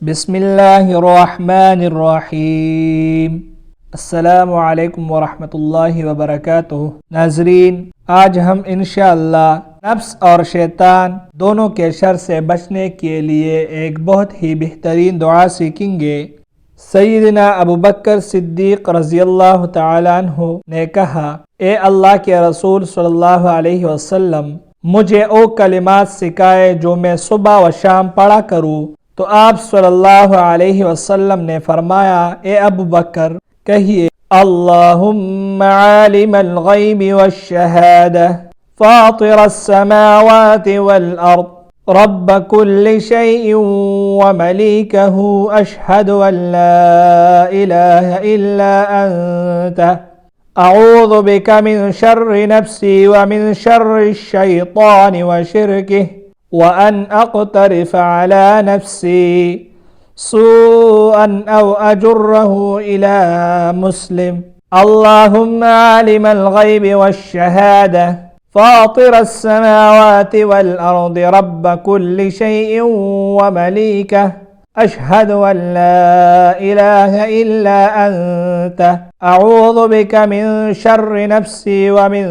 بسم اللہ الرحمن الرحیم۔ السلام علیکم ورحمۃ اللہ وبرکاتہ۔ ناظرین، آج ہم انشاءاللہ نفس اور شیطان دونوں کے شر سے بچنے کے لیے ایک بہت ہی بہترین دعا سیکھیں گے۔ سیدنا ابو بکر صدیق رضی اللہ تعالیٰ عنہ نے کہا، اے اللہ کے رسول صلی اللہ علیہ وسلم، مجھے او کلمات سکھائے جو میں صبح و شام پڑھا کروں۔ تو آپ صلی اللہ علیہ وسلم نے فرمایا، اے ابو بکر، کہیے اللہم عالم الغیب والشہادہ فاطر السماوات والارض رب کل شیء وملیکہ اشہد ان لا الہ الا انت اعوذ بک من شر نفسی ومن شر الشیطان وشرکہ وأن أقترف على نفسي سوءا أو أجره إلى مسلم اللهم عالم الغيب والشهادة فاطر السماوات والأرض رب كل شيء ومليكه أشهد أن لا إله إلا أنت أعوذ بك من شر نفسي ومن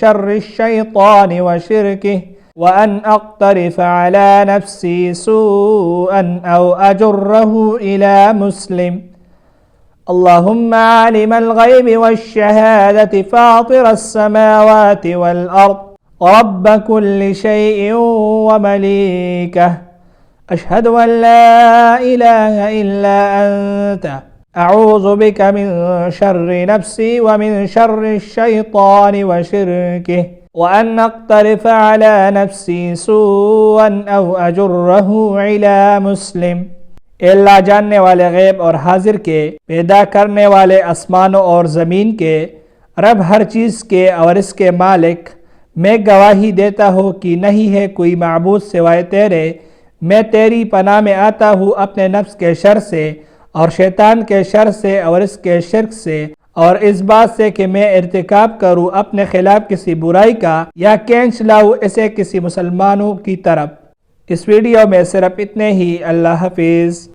شر الشيطان وشركه وأن أقترف على نفسي سوءا أو أجره إلى مسلم اللهم عالم الغيب والشهادة فاطر السماوات والأرض رب كل شيء ومليكه أشهد أن لا إله إلا أنت أعوذ بك من شر نفسي ومن شر الشيطان وشركه وأن أقترف على نفسي سوءا أو أجره إلى مسلم۔ اے اللہ جاننے والے غیب اور حاضر کے، پیدا کرنے والے آسمانوں اور زمین کے، رب ہر چیز کے اور اس کے مالک، میں گواہی دیتا ہوں کہ نہیں ہے کوئی معبود سوائے تیرے۔ میں تیری پناہ میں آتا ہوں اپنے نفس کے شر سے اور شیطان کے شر سے اور اس کے شرک سے، اور اس بات سے کہ میں ارتکاب کروں اپنے خلاف کسی برائی کا یا کھینچ لاؤں اسے کسی مسلمانوں کی طرف۔ اس ویڈیو میں صرف اتنے ہی۔ اللہ حافظ۔